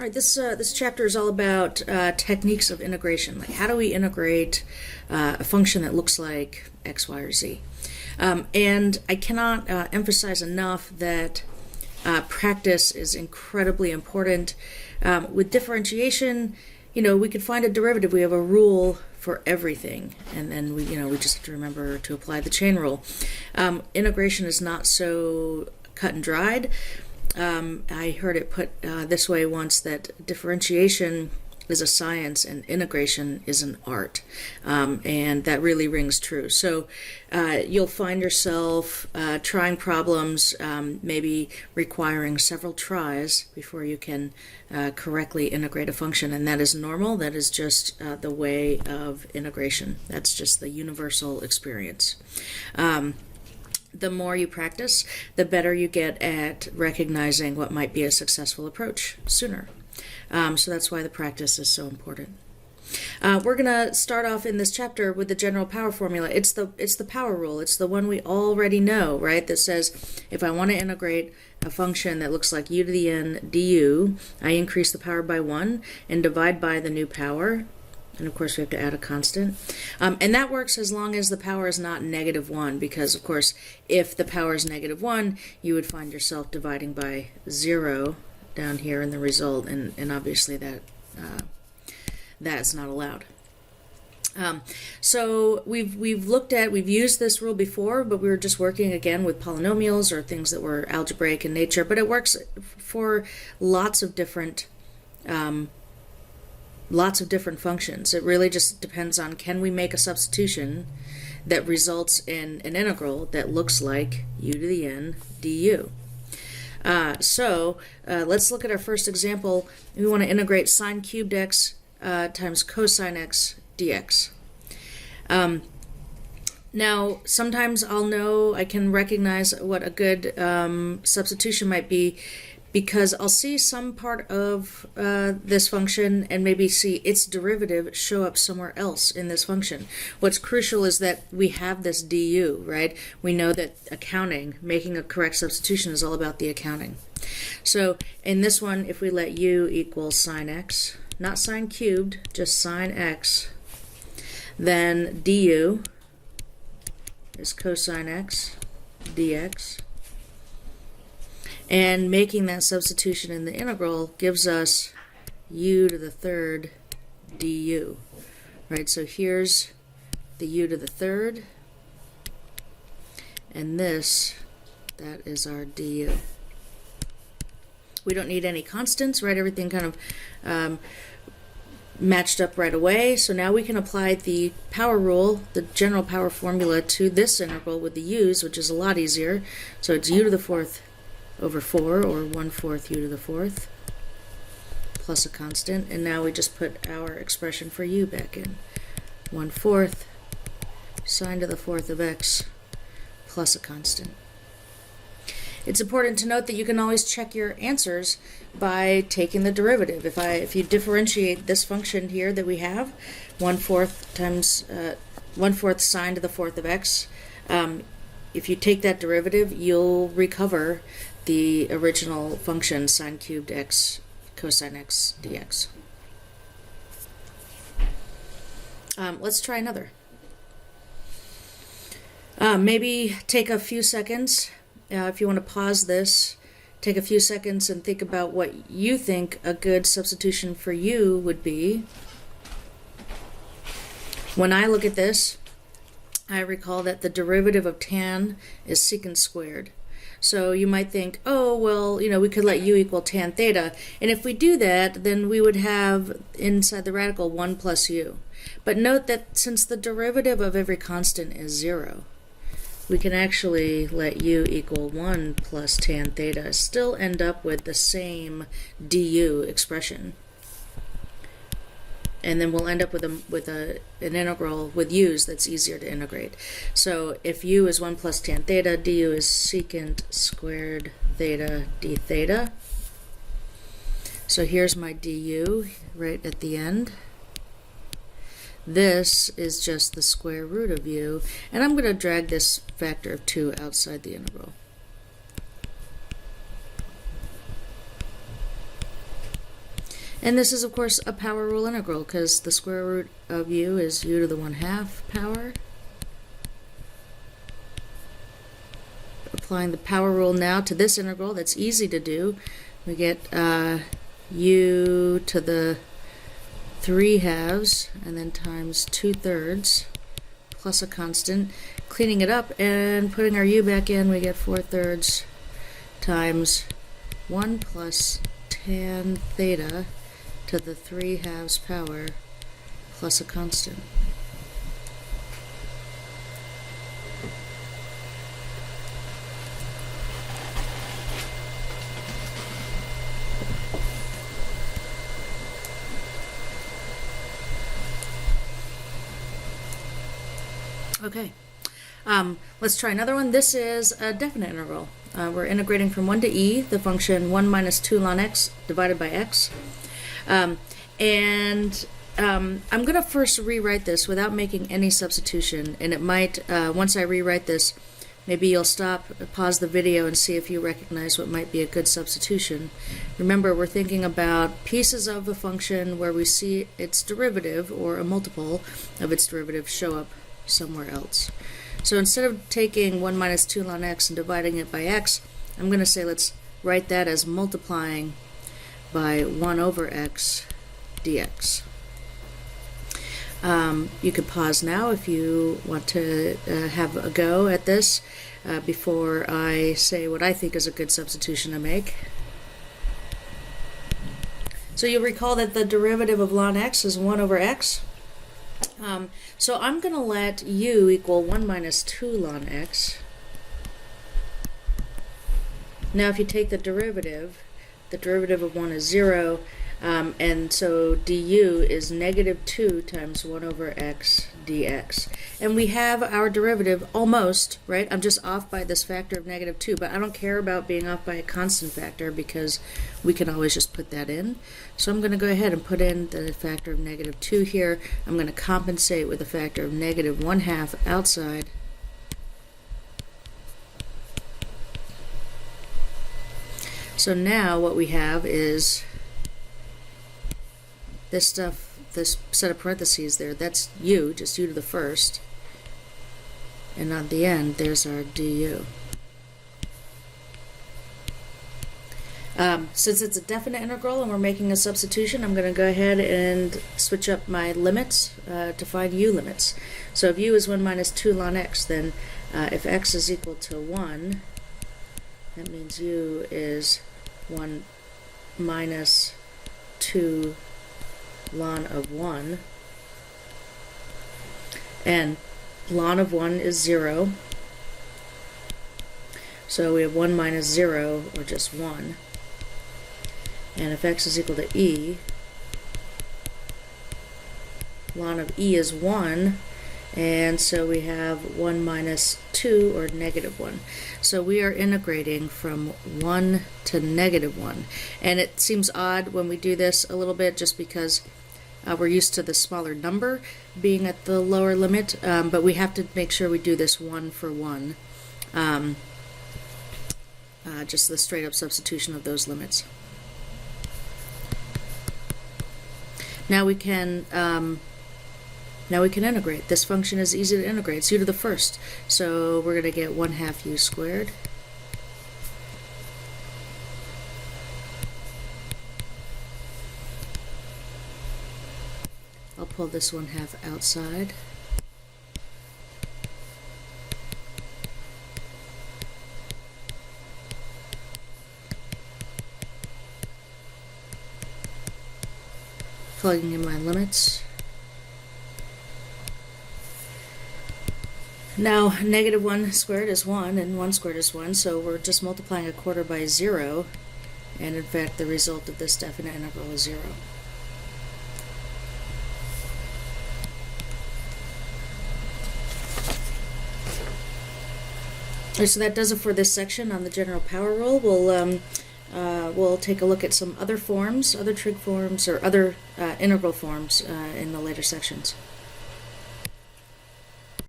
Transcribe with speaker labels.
Speaker 1: All right, this chapter is all about techniques of integration. Like, how do we integrate a function that looks like x, y, or z? And I cannot emphasize enough that practice is incredibly important. With differentiation, we could find a derivative. We have a rule for everything, and then we just have to remember to apply the chain rule. Integration is not so cut and dried. I heard it put this way once, that differentiation is a science and integration is an art, and that really rings true. So you'll find yourself trying problems, maybe requiring several tries before you can correctly integrate a function, and that is normal. That is just the way of integration. That's just the universal experience. The more you practice, the better you get at recognizing what might be a successful approach sooner. So that's why the practice is so important. We're going to start off in this chapter with the general power formula. It's the power rule. It's the one we already know, right? That says if I want to integrate a function that looks like u to the n du, I increase the power by 1 and divide by the new power. And of course we have to add a constant. And that works as long as the power is not -1, because of course if the power is -1, you would find yourself dividing by 0 down here in the result, and obviously that's not allowed. So we've used this rule before, but we were just working again with polynomials or things that were algebraic in nature, but it works for lots of different functions. It really just depends on, can we make a substitution that results in an integral that looks like u to the n du. So let's look at our first example. We want to integrate sine cubed x times cosine x dx. Now, sometimes I can recognize what a good substitution might be, because I'll see some part of this function and maybe see its derivative show up somewhere else in this function. What's crucial is that we have this du, right? We know that making a correct substitution is all about the accounting. So in this one, if we let u equal sine x, not sine cubed, just sine x, then du is cosine x dx. And making that substitution in the integral gives us u to the third du, right? So here's the u to the third, and that is our du. We don't need any constants, right? Everything kind of matched up right away. So now we can apply the power rule, the general power formula, to this integral with the u's, which is a lot easier. So it's u to the fourth over 4, or 1/4 u to the fourth, plus a constant, and now we just put our expression for u back in. 1/4 sine to the fourth of x plus a constant. It's important to note that you can always check your answers by taking the derivative. If you differentiate this function here that we have, 1/4 times 1/4 sine to the fourth of x, if you take that derivative, you'll recover the original function sine cubed x cosine x dx. Let's try another. Maybe take a few seconds. If you want to pause this, take a few seconds and think about what you think a good substitution for you would be. When I look at this, I recall that the derivative of tan is secant squared. So you might think, oh, well, we could let u equal tan theta. And if we do that, then we would have inside the radical 1 plus u. But note that since the derivative of every constant is 0, we can actually let u equal 1 plus tan theta, still end up with the same du expression. And then we'll end up with an integral with u's that's easier to integrate. So if u is 1 plus tan theta, du is secant squared theta d theta. So here's my du right at the end. This is just the square root of u, and I'm going to drag this factor of 2 outside the integral. And this is, of course, a power rule integral because the square root of u is u to the 1/2 power. Applying the power rule now to this integral, that's easy to do. We get u to the 3/2 and then times 2/3 plus a constant. Cleaning it up and putting our u back in, we get 4/3 times 1 plus tan theta to the 3/2 power plus a constant. Okay, let's try another one. This is a definite integral. We're integrating from 1 to e, the function 1 minus 2 ln x divided by x. I'm going to first rewrite this without making any substitution, and it might, once I rewrite this, maybe you'll stop, pause the video, and see if you recognize what might be a good substitution. Remember, we're thinking about pieces of a function where we see its derivative, or a multiple of its derivative, show up somewhere else. So instead of taking 1 minus 2 ln x and dividing it by x, I'm going to say let's write that as multiplying by 1 over x dx. You could pause now if you want to have a go at this before I say what I think is a good substitution to make. So you'll recall that the derivative of ln x is 1 over x. So I'm going to let u equal 1 minus 2 ln x. Now if you take the derivative of 1 is 0, and so du is negative 2 times 1 over x dx. And we have our derivative almost, right? I'm just off by this factor of negative 2, but I don't care about being off by a constant factor because we can always just put that in. So I'm going to go ahead and put in the factor of negative 2 here. I'm going to compensate with a factor of negative 1/2 outside. So now what we have is this stuff, this set of parentheses there, that's u, just u to the first. And on the end, there's our du. Since it's a definite integral and we're making a substitution, I'm going to go ahead and switch up my limits to find u limits. So if u is 1 minus 2 ln x, then if x is equal to 1, that means u is 1 minus 2 ln of 1, and ln of 1 is 0, so we have 1 minus 0, or just 1, and if x is equal to e, ln of e is 1, and so we have 1 minus 2, or negative 1. So we are integrating from 1 to negative 1. And it seems odd when we do this a little bit just because we're used to the smaller number being at the lower limit, but we have to make sure we do this 1 for 1. Just the straight up substitution of those limits. Now we can integrate. This function is easy to integrate. It's u to the first. So we're going to get 1/2 u squared. I'll pull this 1/2 outside. Plugging in my limits. Now, negative 1 squared is 1, and 1 squared is 1, so we're just multiplying a quarter by 0, and in fact the result of this definite integral is 0. So that does it for this section on the general power rule. We'll take a look at some other forms, other trig forms, or other integral forms in the later sections.